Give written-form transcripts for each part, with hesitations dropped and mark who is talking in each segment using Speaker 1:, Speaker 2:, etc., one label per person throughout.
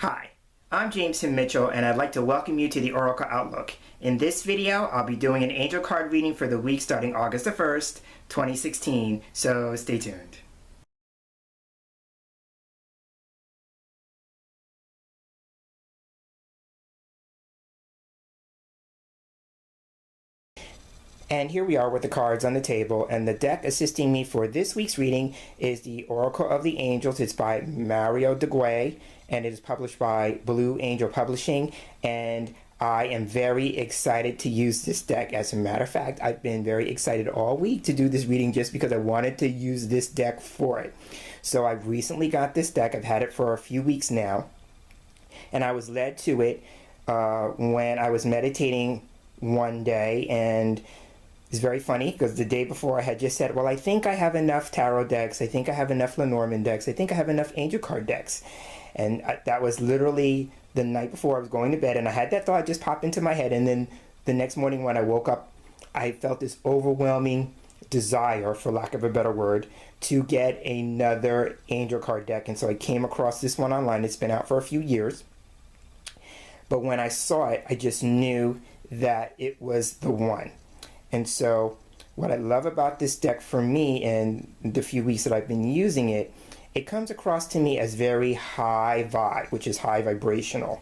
Speaker 1: Hi, I'm James Himm Mitchell, and I'd like to welcome you to the Oracle Outlook. In this video, I'll be doing an angel card reading for the week starting August the 1st, 2016, so stay tuned. And here we are with the cards on the table, and the deck assisting me for this week's reading is the Oracle of the Angels. It's by Mario Duguay, and it is published by Blue Angel Publishing, and I am very excited to use this deck. As a matter of fact, I've been very excited all week to do this reading just because I wanted to use this deck for it. So I've recently got this deck. I've had it for a few weeks now, and I was led to it when I was meditating one day, and it's very funny because the day before I had just said, well, I think I have enough tarot decks. I think I have enough Lenormand decks. I think I have enough angel card decks. And that was literally the night before I was going to bed. And I had that thought just pop into my head. And then the next morning when I woke up, I felt this overwhelming desire, for lack of a better word, to get another angel card deck. And so I came across this one online. It's been out for a few years. But when I saw it, I just knew that it was the one. And so what I love about this deck for me in the few weeks that I've been using it, it comes across to me as very high vibe, which is high vibrational.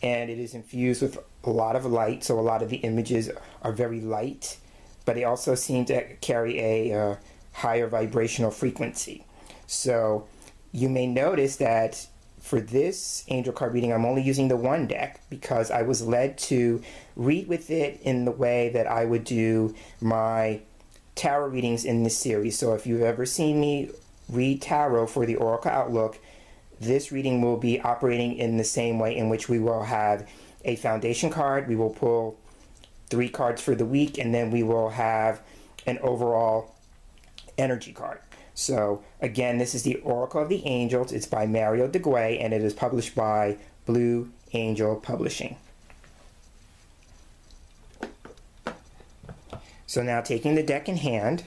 Speaker 1: And it is infused with a lot of light, so a lot of the images are very light, but they also seem to carry a higher vibrational frequency. So you may notice that for this angel card reading, I'm only using the one deck because I was led to read with it in the way that I would do my tarot readings in this series. So if you've ever seen me read tarot for the Oracle Outlook, this reading will be operating in the same way, in which we will have a foundation card, we will pull 3 cards for the week, and then we will have an overall energy card. So again, this is the Oracle of the Angels. It's by Mario Duguay, and it is published by Blue Angel Publishing. So now, taking the deck in hand,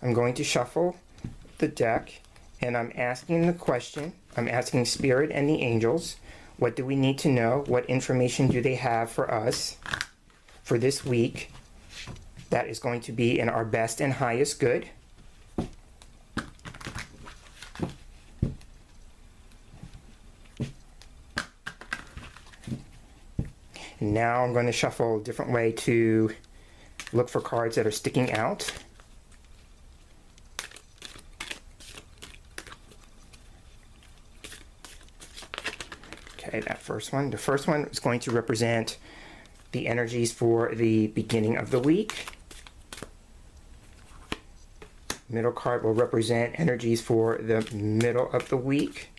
Speaker 1: I'm going to shuffle the deck, and I'm asking the question. I'm asking Spirit and the angels, what do we need to know? What information do they have for us for this week that is going to be in our best and highest good? Now I'm going to shuffle a different way to look for cards that are sticking out. Okay, that first one. The first one is going to represent the energies for the beginning of the week. Middle card will represent energies for the middle of the week.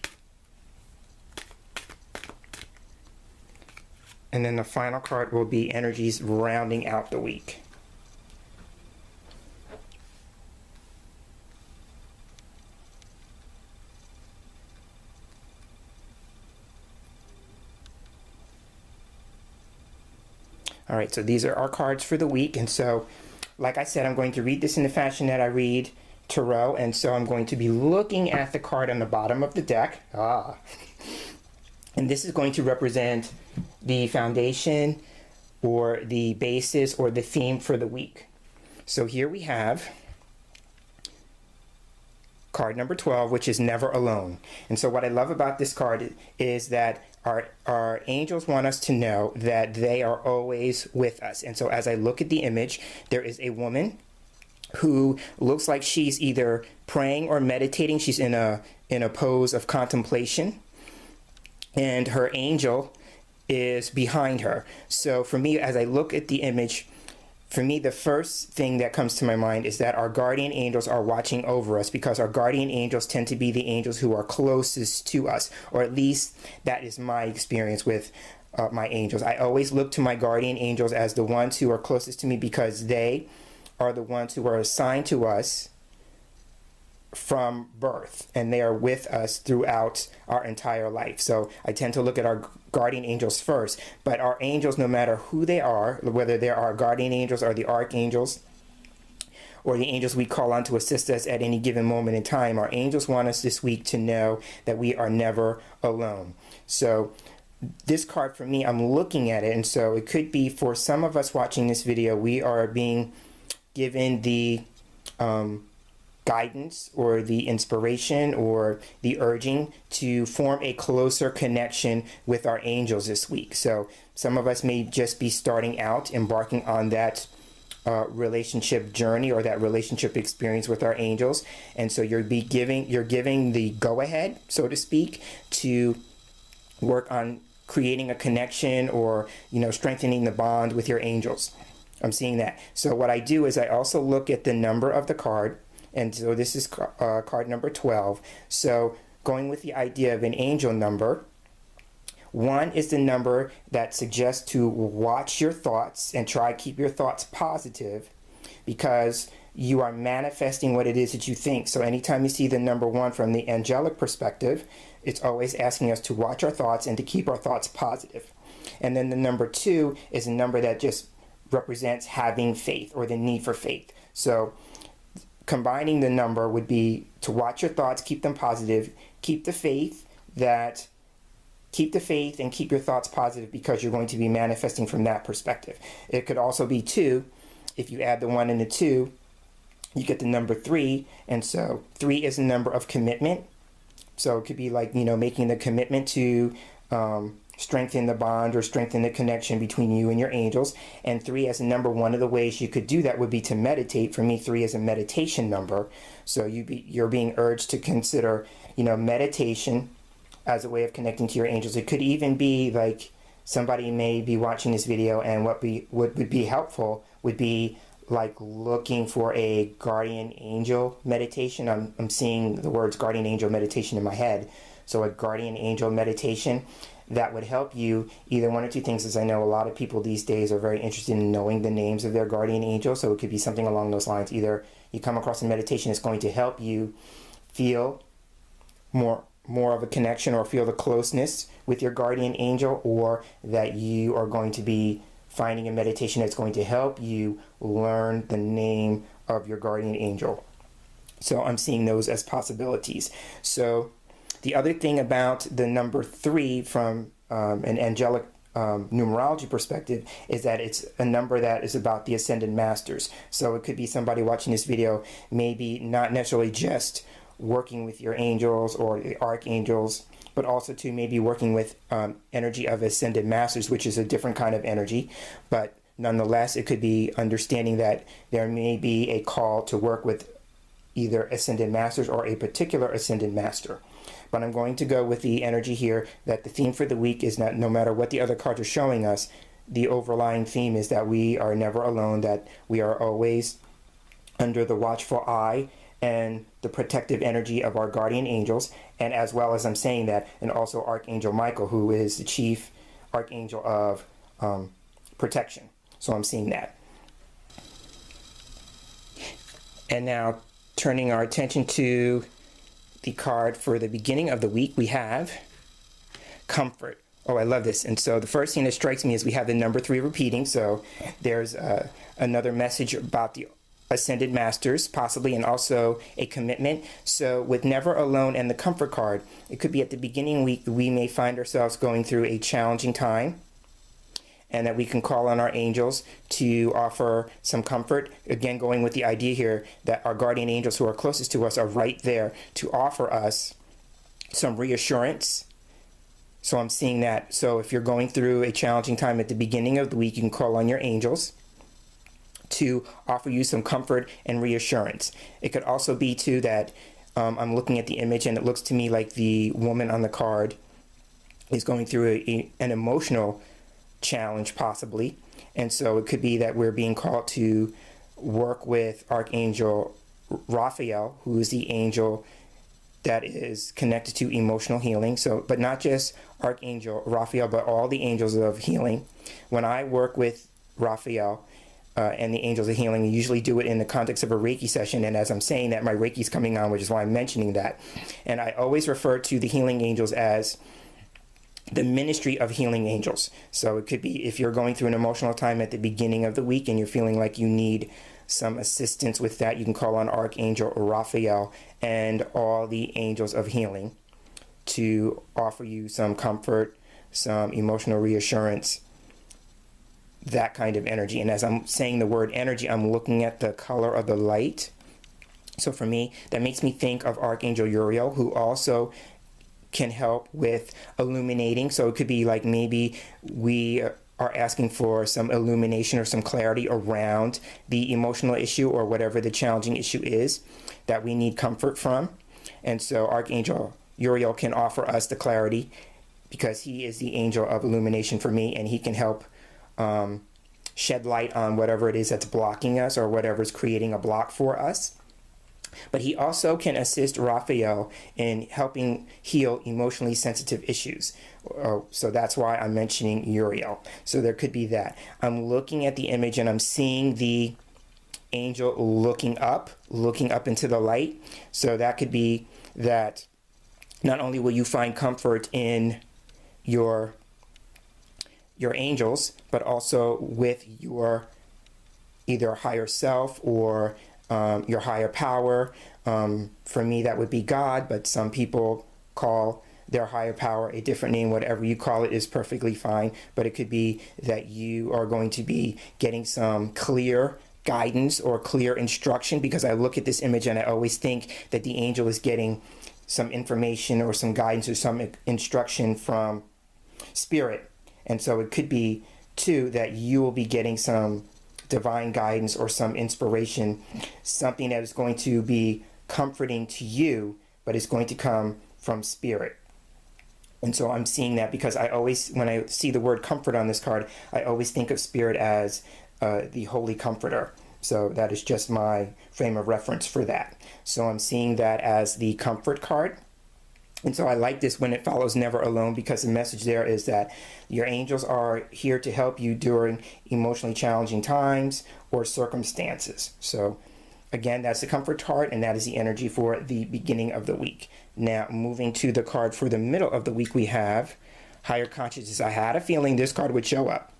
Speaker 1: And then the final card will be energies rounding out the week. All right, so these are our cards for the week. And so, like I said, I'm going to read this in the fashion that I read tarot. And so I'm going to be looking at the card on the bottom of the deck. And this is going to represent the foundation or the basis or the theme for the week. So here we have card number 12, which is Never Alone. And so what I love about this card is that our angels want us to know that they are always with us. And so as I look at the image, there is a woman who looks like she's either praying or meditating. She's in a pose of contemplation, and her angel is behind her. So for me, as I look at the image, for me, the first thing that comes to my mind is that our guardian angels are watching over us, because our guardian angels tend to be the angels who are closest to us, or at least that is my experience with my angels. I always look to my guardian angels as the ones who are closest to me, because they are the ones who are assigned to us from birth, and they are with us throughout our entire life. So I tend to look at our guardian angels first, but our angels, no matter who they are, whether they're our guardian angels or the archangels or the angels we call on to assist us at any given moment in time. Our angels want us this week to know that we are never alone. So this card for me, I'm looking at it, and so it could be for some of us watching this video, we are being given the guidance or the inspiration or the urging to form a closer connection with our angels this week. So some of us may just be starting out, embarking on that relationship journey or that relationship experience with our angels, and so you're giving the go-ahead, so to speak, to work on creating a connection or strengthening the bond with your angels. I'm seeing that. So what I do is I also look at the number of the card, and so this is card number 12. So going with the idea of an angel number, 1 is the number that suggests to watch your thoughts and try to keep your thoughts positive, because you are manifesting what it is that you think. So anytime you see the number 1 from the angelic perspective, it's always asking us to watch our thoughts and to keep our thoughts positive. And then the number 2 is a number that just represents having faith or the need for faith. So combining the number would be to watch your thoughts, keep them positive, keep the faith and keep your thoughts positive, because you're going to be manifesting from that perspective. It could also be 2. If you add the 1 and the 2, you get the number 3, and so 3 is a number of commitment. So it could be like, making the commitment to strengthen the bond or strengthen the connection between you and your angels. And 3 as a number, one of the ways you could do that would be to meditate. For me, 3 is a meditation number. So you're being urged to consider, meditation as a way of connecting to your angels. It could even be like somebody may be watching this video, and what would be helpful would be like looking for a guardian angel meditation. I'm seeing the words guardian angel meditation in my head. So a guardian angel meditation that would help you, either one or two things, as I know a lot of people these days are very interested in knowing the names of their guardian angel. So it could be something along those lines. Either you come across a meditation that's going to help you feel more of a connection or feel the closeness with your guardian angel, or that you are going to be finding a meditation that's going to help you learn the name of your guardian angel. So I'm seeing those as possibilities. So the other thing about the number 3 from an angelic numerology perspective is that it's a number that is about the ascended masters. So it could be somebody watching this video, maybe not necessarily just working with your angels or the archangels, but also to maybe working with energy of ascended masters, which is a different kind of energy. But nonetheless, it could be understanding that there may be a call to work with either ascended masters or a particular ascended master. But I'm going to go with the energy here that the theme for the week is that no matter what the other cards are showing us, the overlying theme is that we are never alone, that we are always under the watchful eye and the protective energy of our guardian angels, and as well as I'm saying that, and also Archangel Michael, who is the chief archangel of protection. So I'm seeing that. And now turning our attention to the card for the beginning of the week, we have comfort. Oh, I love this. And so the first thing that strikes me is we have the number 3 repeating. So there's another message about the ascended masters, possibly, and also a commitment. So with never alone and the comfort card, it could be at the beginning week we may find ourselves going through a challenging time, and that we can call on our angels to offer some comfort. Again, going with the idea here that our guardian angels who are closest to us are right there to offer us some reassurance. So I'm seeing that. So if you're going through a challenging time at the beginning of the week, you can call on your angels to offer you some comfort and reassurance. It could also be too that I'm looking at the image, and it looks to me like the woman on the card is going through an emotional challenge, possibly. And so it could be that we're being called to work with Archangel Raphael, who is the angel that is connected to emotional healing. So, but not just Archangel Raphael, but all the angels of healing. When I work with Raphael and the angels of healing, I usually do it in the context of a Reiki session. And as I'm saying that, my Reiki's coming on, which is why I'm mentioning that. And I always refer to the healing angels as the ministry of healing angels. So it could be if you're going through an emotional time at the beginning of the week and you're feeling like you need some assistance with that, you can call on Archangel Raphael and all the angels of healing to offer you some comfort, some emotional reassurance, that kind of energy. And as I'm saying the word energy, I'm looking at the color of the light. So for me, that makes me think of Archangel Uriel, who also can help with illuminating. So it could be like maybe we are asking for some illumination or some clarity around the emotional issue or whatever the challenging issue is that we need comfort from. And so Archangel Uriel can offer us the clarity because he is the angel of illumination for me, and he can help shed light on whatever it is that's blocking us or whatever's creating a block for us. But he also can assist Raphael in helping heal emotionally sensitive issues. So that's why I'm mentioning Uriel. So there could be that. I'm looking at the image and I'm seeing the angel looking up into the light. So that could be that not only will you find comfort in your angels, but also with your either higher self or your higher power. For me, that would be God, but some people call their higher power a different name. Whatever you call it is perfectly fine, but it could be that you are going to be getting some clear guidance or clear instruction, because I look at this image and I always think that the angel is getting some information or some guidance or some instruction from spirit. And so it could be too that you will be getting some divine guidance or some inspiration, something that is going to be comforting to you, but it's going to come from spirit. And so I'm seeing that because I always, when I see the word comfort on this card, I always think of spirit as the Holy Comforter. So that is just my frame of reference for that. So I'm seeing that as the comfort card. And so I like this when it follows never alone, because the message there is that your angels are here to help you during emotionally challenging times or circumstances. So again, that's the comfort card, and that is the energy for the beginning of the week. Now, moving to the card for the middle of the week, we have higher consciousness. I had a feeling this card would show up.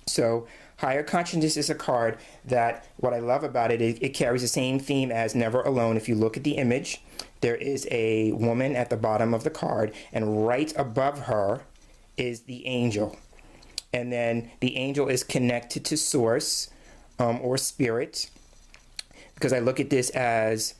Speaker 1: So higher consciousness is a card that what I love about it is it carries the same theme as never alone. If you look at the image, there is a woman at the bottom of the card, and right above her is the angel. And then the angel is connected to source or spirit, because I look at this as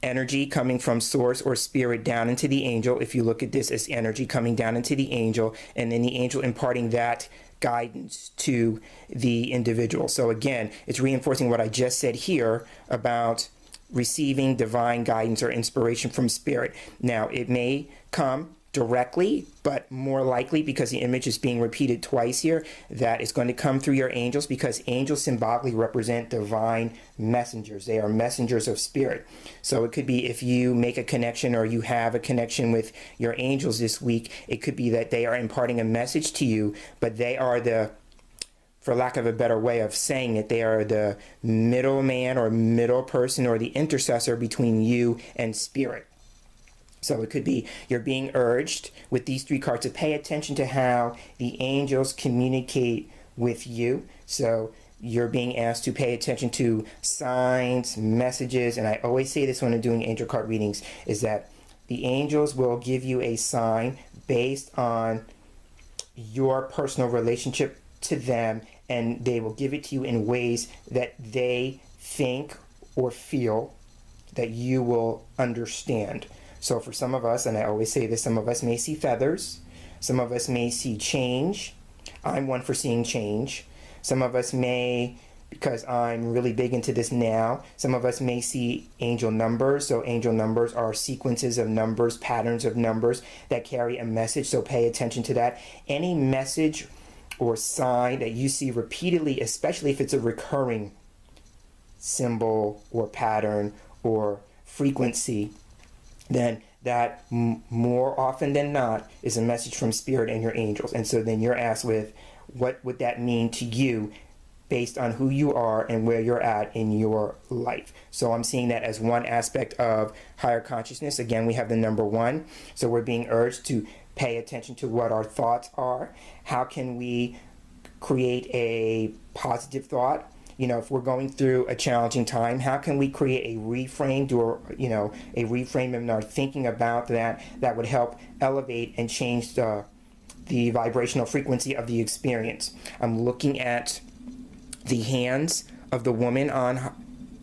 Speaker 1: energy coming from source or spirit down into the angel. If you look at this as energy coming down into the angel, and then the angel imparting that guidance to the individual. So again, it's reinforcing what I just said here about receiving divine guidance or inspiration from spirit. Now, it may come directly, but more likely, because the image is being repeated twice here, that it's going to come through your angels, because angels symbolically represent divine messengers. They are messengers of spirit. So it could be if you make a connection or you have a connection with your angels this week, it could be that they are imparting a message to you, but they are the, for lack of a better way of saying it, they are the middleman or middle person or the intercessor between you and spirit. So it could be you're being urged with these three cards to pay attention to how the angels communicate with you. So you're being asked to pay attention to signs, messages, and I always say this when I'm doing angel card readings, is that the angels will give you a sign based on your personal relationship to them, and they will give it to you in ways that they think or feel that you will understand. So for some of us, and I always say this, some of us may see feathers, some of us may see change. I'm one for seeing change. Some of us may, because I'm really big into this now, some of us may see angel numbers. So angel numbers are sequences of numbers, patterns of numbers that carry a message. So pay attention to that. Any message or sign that you see repeatedly, especially if it's a recurring symbol or pattern or frequency, then that more often than not is a message from spirit and your angels. And so then you're asked with, what would that mean to you based on who you are and where you're at in your life? So I'm seeing that as one aspect of higher consciousness. Again, we have the number one. So we're being urged to pay attention to what our thoughts are. How can we create a positive thought if we're going through a challenging time, how can we create a reframe, a reframe in our thinking about that would help elevate and change the vibrational frequency of the experience. I'm looking at the hands of the woman on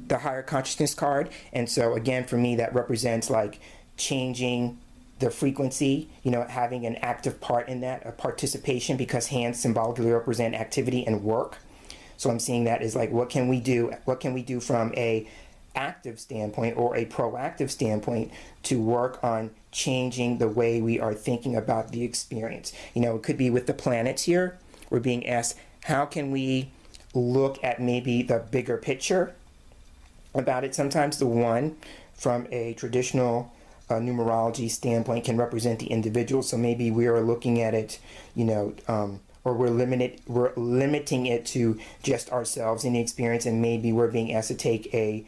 Speaker 1: the higher consciousness card, and so again, for me, that represents like changing the frequency, having an active part in that, a participation, because hands symbolically represent activity and work. So I'm seeing that as like, what can we do from a active standpoint or a proactive standpoint to work on changing the way we are thinking about the experience. It could be with the planets here. We're being asked, how can we look at maybe the bigger picture about it? Sometimes the one from a traditional numerology standpoint can represent the individual. So maybe we are looking at it, or we're limiting it to just ourselves in the experience, and maybe we're being asked to take a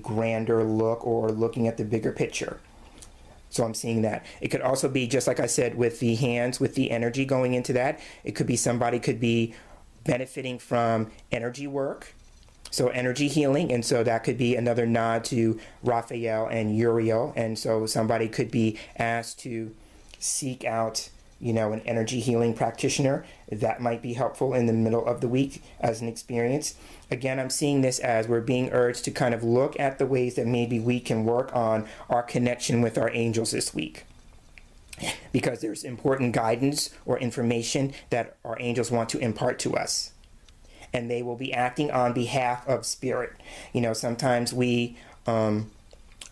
Speaker 1: grander look or looking at the bigger picture. So I'm seeing that. It could also be, just like I said, with the hands, with the energy going into that. It could be somebody could be benefiting from energy work, so energy healing, and so that could be another nod to Raphael and Uriel, and so somebody could be asked to seek out an energy healing practitioner. That might be helpful in the middle of the week as an experience. Again, I'm seeing this as we're being urged to kind of look at the ways that maybe we can work on our connection with our angels this week, because there's important guidance or information that our angels want to impart to us, and they will be acting on behalf of spirit. Sometimes we are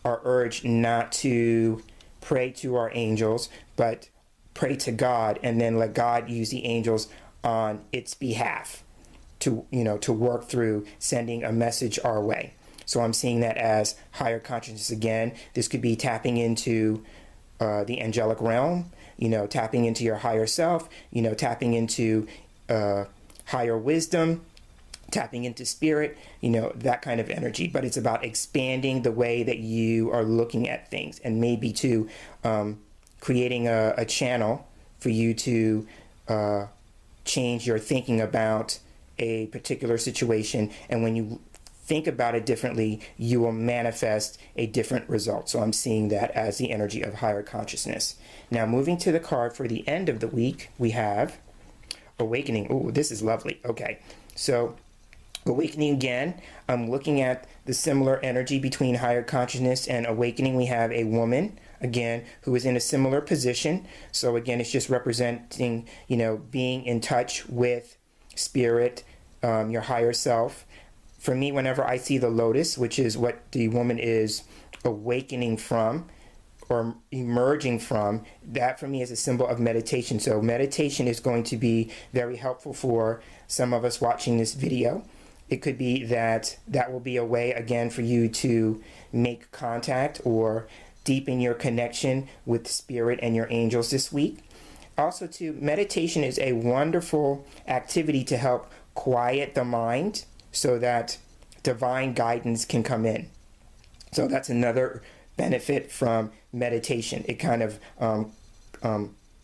Speaker 1: urged not to pray to our angels, but pray to God, and then let God use the angels on its behalf to work through sending a message our way. So I'm seeing that as higher consciousness again. This could be tapping into the angelic realm, tapping into your higher self, tapping into higher wisdom, tapping into spirit, that kind of energy. But it's about expanding the way that you are looking at things, and maybe to creating a channel for you to change your thinking about a particular situation. And when you think about it differently, you will manifest a different result. So I'm seeing that as the energy of higher consciousness. Now, moving to the card for the end of the week, we have Awakening. Oh, this is lovely. Okay, so Awakening again, I'm looking at the similar energy between higher consciousness and awakening. We have a woman, again, who is in a similar position. So again, it's just representing, being in touch with spirit, your higher self. For me, whenever I see the lotus, which is what the woman is awakening from or emerging from, that for me is a symbol of meditation. So meditation is going to be very helpful for some of us watching this video. It could be that will be a way, again, for you to make contact or deepen your connection with spirit and your angels this week. Also, too, meditation is a wonderful activity to help quiet the mind so that divine guidance can come in. So that's another benefit from meditation. It kind of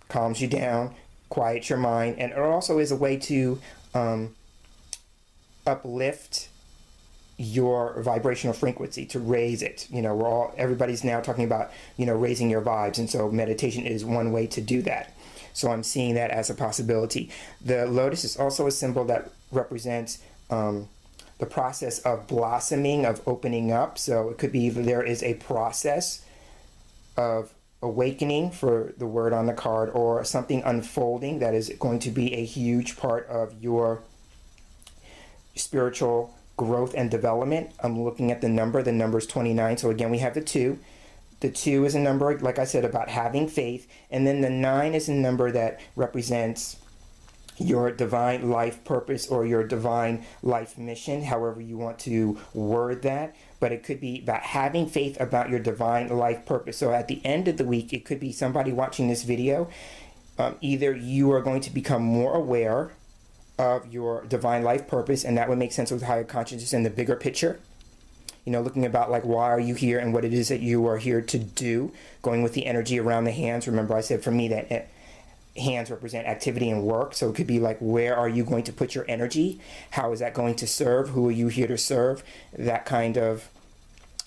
Speaker 1: calms you down, quiets your mind, and it also is a way to uplift your vibrational frequency, to raise it. Everybody's now talking about raising your vibes, and so meditation is one way to do that. So I'm seeing that as a possibility. The lotus is also a symbol that represents the process of blossoming, of opening up. So it could be there is a process of awakening, for the word on the card, or something unfolding that is going to be a huge part of your spiritual growth and development. I'm looking at the number is 29. So again, we have the 2. The 2 is a number, like I said, about having faith. And then the 9 is a number that represents your divine life purpose or your divine life mission, however you want to word that. But it could be about having faith about your divine life purpose. So at the end of the week, it could be somebody watching this video. Either you are going to become more aware of your divine life purpose, and that would make sense with higher consciousness and the bigger picture. Looking about like, why are you here and what it is that you are here to do, going with the energy around the hands. Remember I said for me that hands represent activity and work. So it could be like, where are you going to put your energy? How is that going to serve? Who are you here to serve? That kind of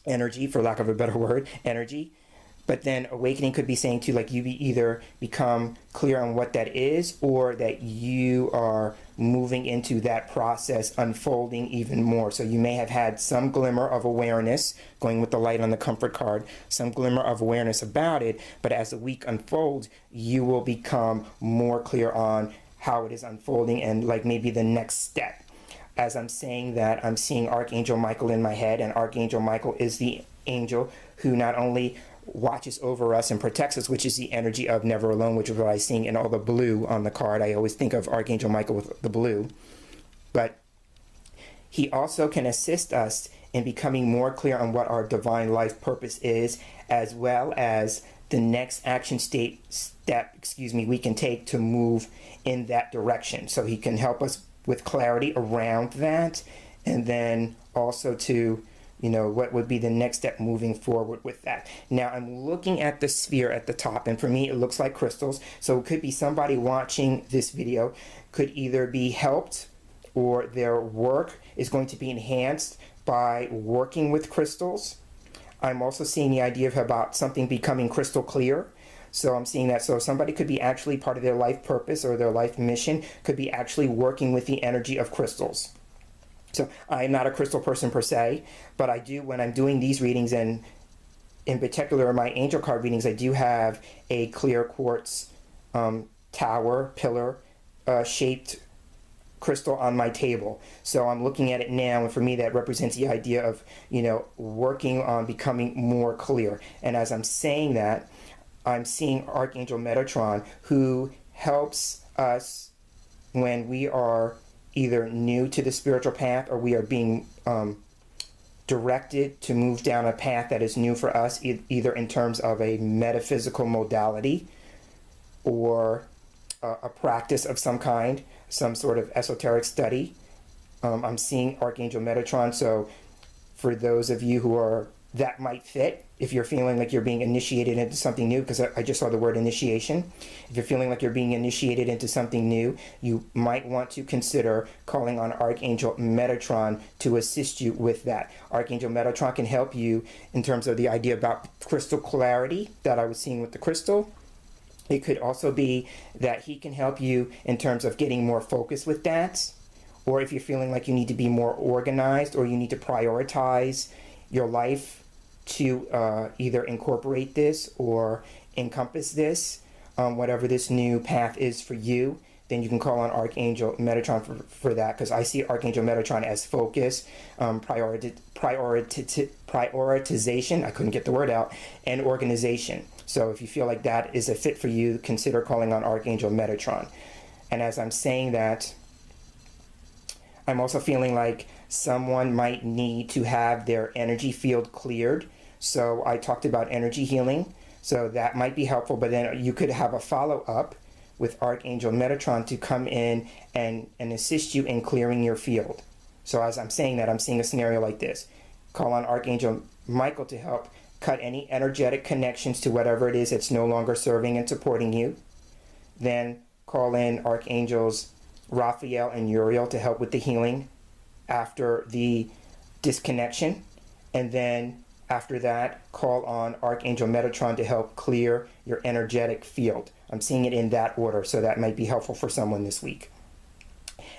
Speaker 1: energy, for lack of a better word, energy. But then awakening could be saying to like you either become clear on what that is, or that you are moving into that process unfolding even more. So you may have had some glimmer of awareness, going with the light on the comfort card, some glimmer of awareness about it, but as the week unfolds, you will become more clear on how it is unfolding and like maybe the next step. As I'm saying that, I'm seeing Archangel Michael in my head, and Archangel Michael is the angel who not only watches over us and protects us, which is the energy of never alone, which is what I'm seeing in all the blue on the card. I always think of Archangel Michael with the blue. But he also can assist us in becoming more clear on what our divine life purpose is, as well as the next action step we can take to move in that direction. So he can help us with clarity around that, and then also to what would be the next step moving forward with that. Now I'm looking at the sphere at the top, and for me it looks like crystals. So it could be somebody watching this video could either be helped, or their work is going to be enhanced by working with crystals. I'm also seeing the idea of about something becoming crystal clear. So I'm seeing that. So somebody could be actually part of their life purpose or their life mission could be actually working with the energy of crystals. So I'm not a crystal person per se, but I do, when I'm doing these readings, and in particular my angel card readings, I do have a clear quartz tower, pillar shaped crystal on my table. So I'm looking at it now, and for me that represents the idea of, working on becoming more clear. And as I'm saying that, I'm seeing Archangel Metatron, who helps us when we are either new to the spiritual path, or we are being directed to move down a path that is new for us, either in terms of a metaphysical modality or a practice of some kind, some sort of esoteric study. I'm seeing Archangel Metatron. So for those of you who are, that might fit, if you're feeling like you're being initiated into something new, because I just saw the word initiation. If you're feeling like you're being initiated into something new, you might want to consider calling on Archangel Metatron to assist you with that. Archangel Metatron can help you in terms of the idea about crystal clarity that I was seeing with the crystal. It could also be that he can help you in terms of getting more focus with that, or if you're feeling like you need to be more organized, or you need to prioritize your life to either incorporate this or encompass this, whatever this new path is for you, then you can call on Archangel Metatron for that, because I see Archangel Metatron as focus, prioritization, I couldn't get the word out, and organization. So if you feel like that is a fit for you, consider calling on Archangel Metatron. And as I'm saying that, I'm also feeling like someone might need to have their energy field cleared. So I talked about energy healing, so that might be helpful, but then you could have a follow-up with Archangel Metatron to come in and assist you in clearing your field. So as I'm saying that, I'm seeing a scenario like this. Call on Archangel Michael to help cut any energetic connections to whatever it is that's no longer serving and supporting you. Then call in Archangels Raphael and Uriel to help with the healing after the disconnection. And then after that, call on Archangel Metatron to help clear your energetic field. I'm seeing it in that order, so that might be helpful for someone this week.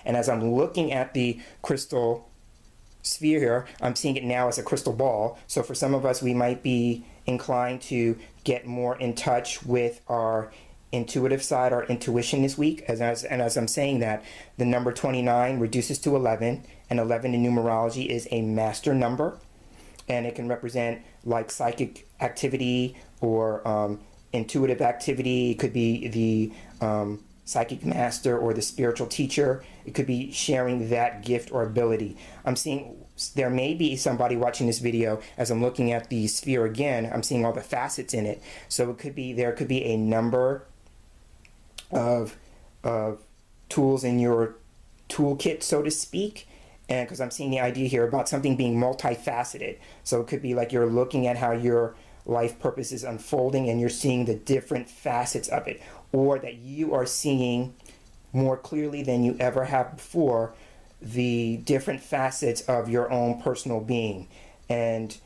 Speaker 1: And as I'm looking at the crystal sphere here, I'm seeing it now as a crystal ball. So for some of us, we might be inclined to get more in touch with our intuitive side, our intuition this week. And as I'm saying that, the number 29 reduces to 11, and 11 in numerology is a master number. And it can represent like psychic activity or intuitive activity. It could be the psychic master or the spiritual teacher. It could be sharing that gift or ability. I'm seeing there may be somebody watching this video, as I'm looking at the sphere again, I'm seeing all the facets in it. So it could be, there could be a number of tools in your toolkit, so to speak. And because I'm seeing the idea here about something being multifaceted. So it could be like you're looking at how your life purpose is unfolding and you're seeing the different facets of it, or that you are seeing more clearly than you ever have before the different facets of your own personal being, and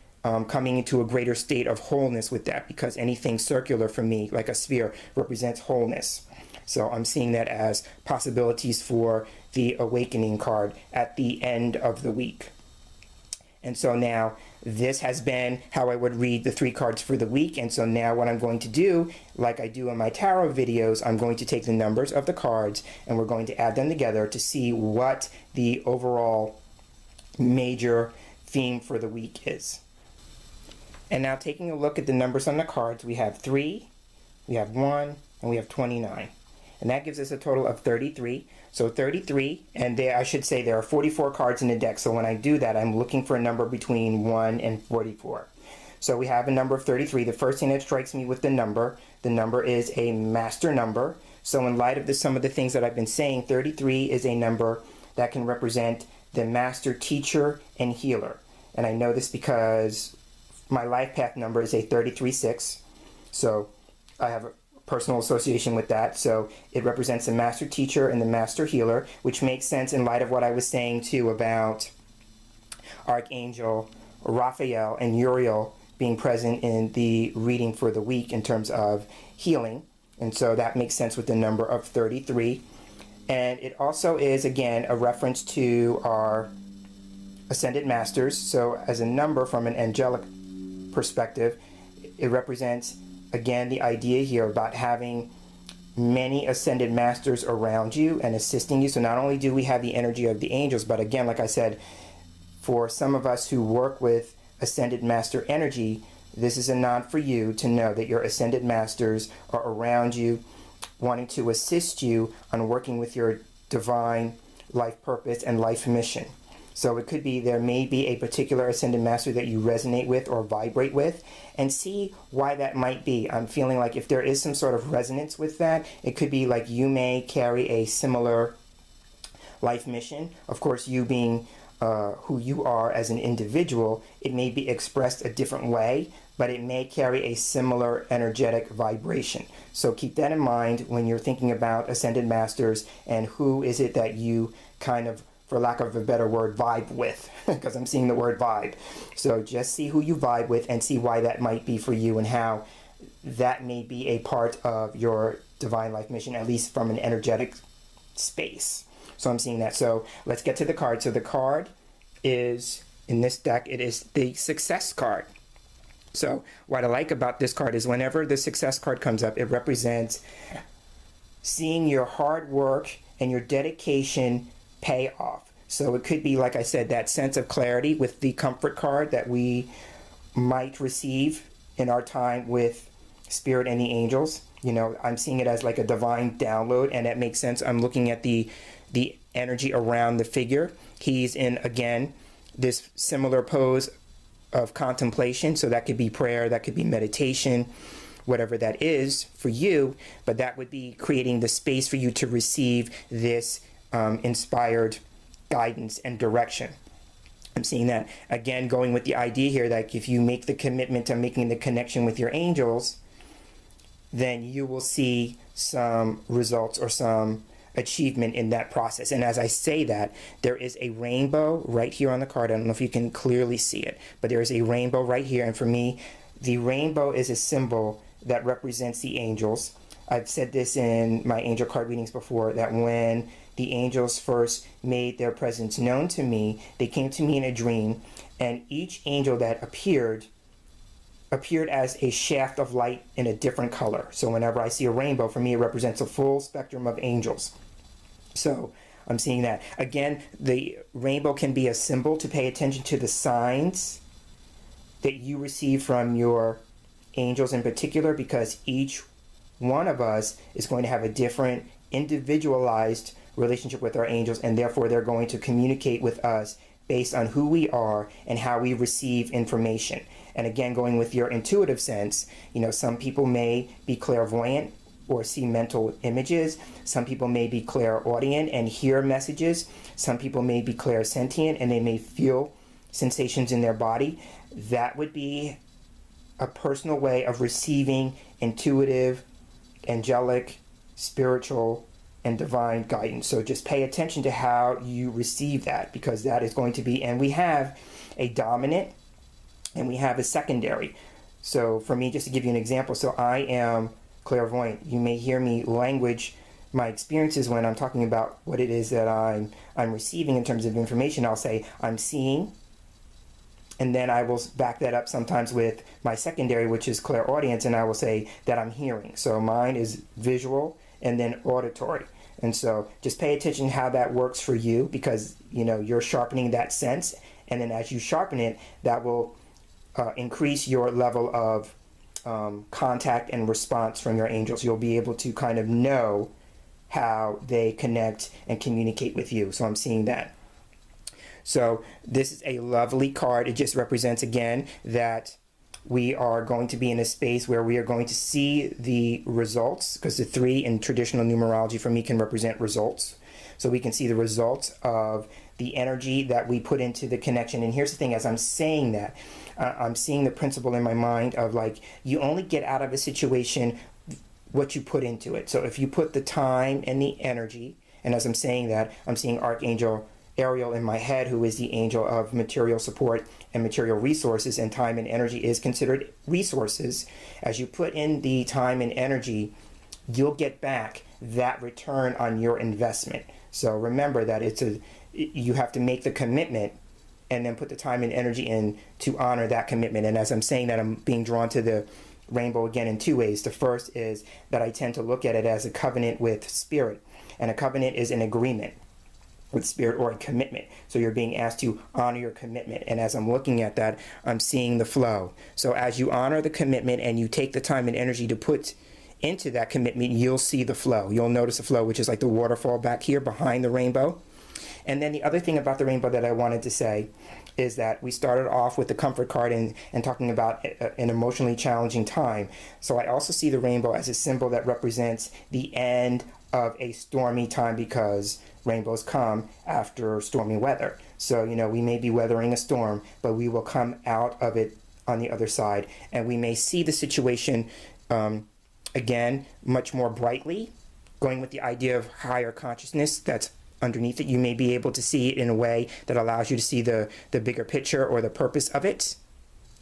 Speaker 1: coming into a greater state of wholeness with that, because anything circular for me, like a sphere, represents wholeness. So I'm seeing that as possibilities for the awakening card at the end of the week. And so now this has been how I would read the 3 cards for the week. And so now what I'm going to do, like I do in my tarot videos, I'm going to take the numbers of the cards and we're going to add them together to see what the overall major theme for the week is. And now taking a look at the numbers on the cards, we have 3, we have 1, and we have 29. And that gives us a total of 33. So 33, and there, I should say there are 44 cards in the deck. So when I do that, I'm looking for a number between 1 and 44. So we have a number of 33. The first thing that strikes me with the number is a master number. So in light of some of the things that I've been saying, 33 is a number that can represent the master teacher and healer. And I know this because my life path number is a 33-6. So I have a personal association with that. So it represents the master teacher and the master healer, which makes sense in light of what I was saying too about Archangel Raphael and Uriel being present in the reading for the week in terms of healing. And so that makes sense with the number of 33. And it also is, again, a reference to our Ascended Masters. So as a number from an angelic perspective, it represents, again, the idea here about having many Ascended Masters around you and assisting you. So not only do we have the energy of the angels, but again, like I said, for some of us who work with Ascended Master energy, this is a nod for you to know that your Ascended Masters are around you, wanting to assist you on working with your divine life purpose and life mission. So it could be there may be a particular Ascended Master that you resonate with or vibrate with, and see why that might be. I'm feeling like if there is some sort of resonance with that, it could be like you may carry a similar life mission. Of course, you being who you are as an individual, it may be expressed a different way, but it may carry a similar energetic vibration. So keep that in mind when you're thinking about Ascended Masters and who is it that you kind of, for lack of a better word, vibe with, because I'm seeing the word vibe. So just see who you vibe with and see why that might be for you and how that may be a part of your divine life mission, at least from an energetic space. So I'm seeing that. So let's get to the card. So the card is, in this deck, it is the Success card. So what I like about this card is whenever the Success card comes up, it represents seeing your hard work and your dedication pay off. So it could be, like I said, that sense of clarity with the Comfort card that we might receive in our time with Spirit and the angels. You know, I'm seeing it as like a divine download, and that makes sense. I'm looking at the energy around the figure. He's in, again, this similar pose of contemplation. So that could be prayer, that could be meditation, whatever that is for you, but that would be creating the space for you to receive this inspired guidance and direction. I'm seeing that, again, going with the idea here that if you make the commitment to making the connection with your angels, then you will see some results or some achievement in that process. And as I say that, there is a rainbow right here on the card. I don't know if you can clearly see it, but there is a rainbow right here. And for me, the rainbow is a symbol that represents the angels. I've said this in my angel card readings before, that when the angels first made their presence known to me, they came to me in a dream, and each angel that appeared as a shaft of light in a different color. So whenever I see a rainbow, for me it represents a full spectrum of angels. So I'm seeing that. Again, the rainbow can be a symbol to pay attention to the signs that you receive from your angels in particular, because each one of us is going to have a different individualized relationship with our angels, and therefore they're going to communicate with us based on who we are and how we receive information. And again, going with your intuitive sense, you know, some people may be clairvoyant or see mental images. Some people may be clairaudient and hear messages. Some people may be clairsentient and they may feel sensations in their body. That would be a personal way of receiving intuitive, angelic, spiritual, and divine guidance. So just pay attention to how you receive that, because that is going to be, and we have a dominant and we have a secondary. So for me, just to give you an example, so I am clairvoyant. You may hear me language my experiences when I'm talking about what it is that I'm receiving in terms of information. I'll say I'm seeing, and then I will back that up sometimes with my secondary, which is clairaudience, and I will say that I'm hearing. So mine is visual and then auditory. And so just pay attention to how that works for you, because you're sharpening that sense, and then as you sharpen it, that will increase your level of contact and response from your angels. You'll be able to kind of know how they connect and communicate with you. So I'm seeing that. So this is a lovely card. It just represents, again, that we are going to be in a space where we are going to see the results, because the 3 in traditional numerology for me can represent results. So we can see the results of the energy that we put into the connection. And here's the thing, as I'm saying that, I'm seeing the principle in my mind of, like, you only get out of a situation what you put into it. So if you put the time and the energy, and as I'm saying that, I'm seeing Archangel Ariel in my head, who is the angel of material support and material resources, and time and energy is considered resources. As you put in the time and energy, you'll get back that return on your investment. So remember that you have to make the commitment and then put the time and energy in to honor that commitment. And as I'm saying that, I'm being drawn to the rainbow again in 2 ways. The first is that I tend to look at it as a covenant with spirit, and a covenant is an agreement with spirit or a commitment. So you're being asked to honor your commitment. And as I'm looking at that, I'm seeing the flow. So as you honor the commitment and you take the time and energy to put into that commitment, you'll see the flow. You'll notice the flow, which is like the waterfall back here behind the rainbow. And then the other thing about the rainbow that I wanted to say is that we started off with the comfort card and talking about an emotionally challenging time. So I also see the rainbow as a symbol that represents the end of a stormy time, because rainbows come after stormy weather. So, we may be weathering a storm, but we will come out of it on the other side. And we may see the situation, again, much more brightly, going with the idea of higher consciousness that's underneath it. You may be able to see it in a way that allows you to see the bigger picture or the purpose of it,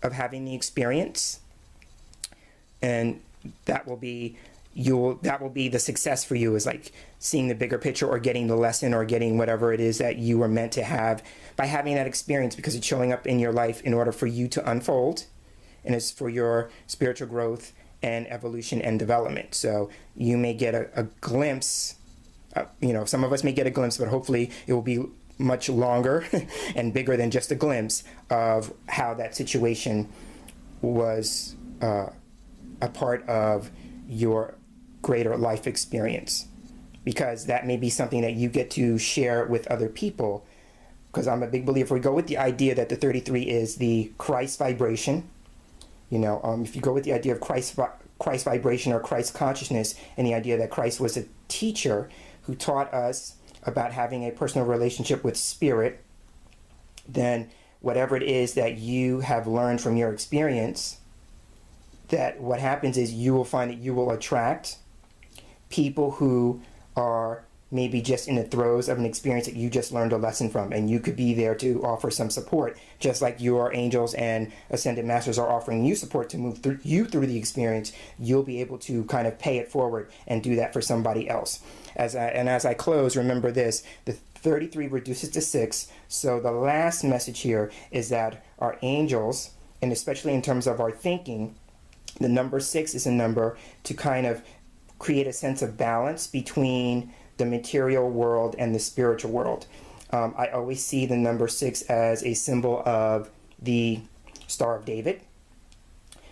Speaker 1: of having the experience. And that will be the success for you, is like seeing the bigger picture or getting the lesson or getting whatever it is that you were meant to have by having that experience, because it's showing up in your life in order for you to unfold, and it's for your spiritual growth and evolution and development. So you may get a glimpse, some of us may get a glimpse, but hopefully it will be much longer and bigger than just a glimpse of how that situation was a part of your greater life experience, because that may be something that you get to share with other people. Because I'm a big believer, we go with the idea that the 33 is the Christ vibration. If you go with the idea of Christ vibration or Christ consciousness, and the idea that Christ was a teacher who taught us about having a personal relationship with spirit, then whatever it is that you have learned from your experience, that what happens is you will find that you will attract people who are maybe just in the throes of an experience that you just learned a lesson from, and you could be there to offer some support, just like your angels and ascended masters are offering you support to move through the experience. You'll be able to kind of pay it forward and do that for somebody else. As I close, remember this: the 33 reduces to 6. So the last message here is that our angels, and especially in terms of our thinking, the number 6 is a number to kind of create a sense of balance between the material world and the spiritual world. I always see the number 6 as a symbol of the Star of David.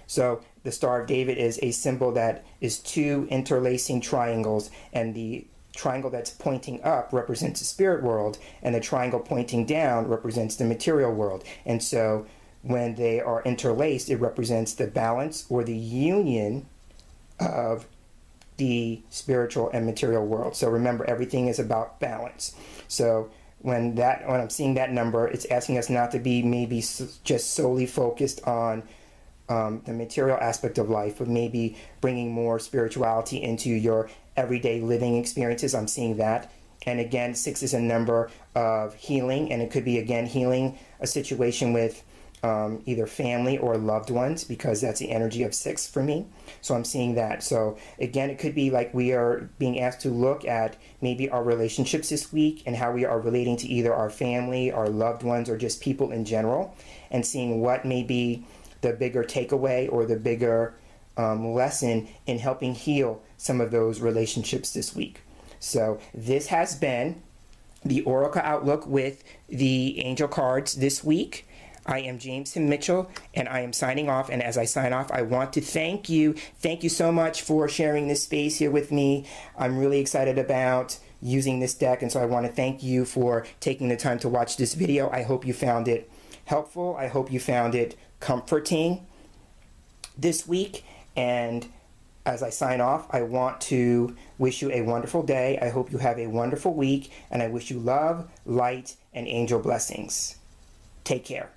Speaker 1: So the Star of David is a symbol that is 2 interlacing triangles, and the triangle that's pointing up represents the spirit world, and the triangle pointing down represents the material world. And so when they are interlaced, it represents the balance or the union of the spiritual and material world. So remember, everything is about balance. So when I'm seeing that number, it's asking us not to be maybe just solely focused on the material aspect of life, but maybe bringing more spirituality into your everyday living experiences. I'm seeing that. And again, 6 is a number of healing, and it could be, again, healing a situation with either family or loved ones, because that's the energy of 6 for me. So I'm seeing that. So again, it could be like we are being asked to look at maybe our relationships this week and how we are relating to either our family, our loved ones, or just people in general, and seeing what may be the bigger takeaway or the bigger lesson in helping heal some of those relationships this week. So this has been the Oracle Outlook with the Angel cards this week. I am James Himm Mitchell, and I am signing off. And as I sign off, I want to thank you. Thank you so much for sharing this space here with me. I'm really excited about using this deck, and so I want to thank you for taking the time to watch this video. I hope you found it helpful. I hope you found it comforting this week. And as I sign off, I want to wish you a wonderful day. I hope you have a wonderful week, and I wish you love, light, and angel blessings. Take care.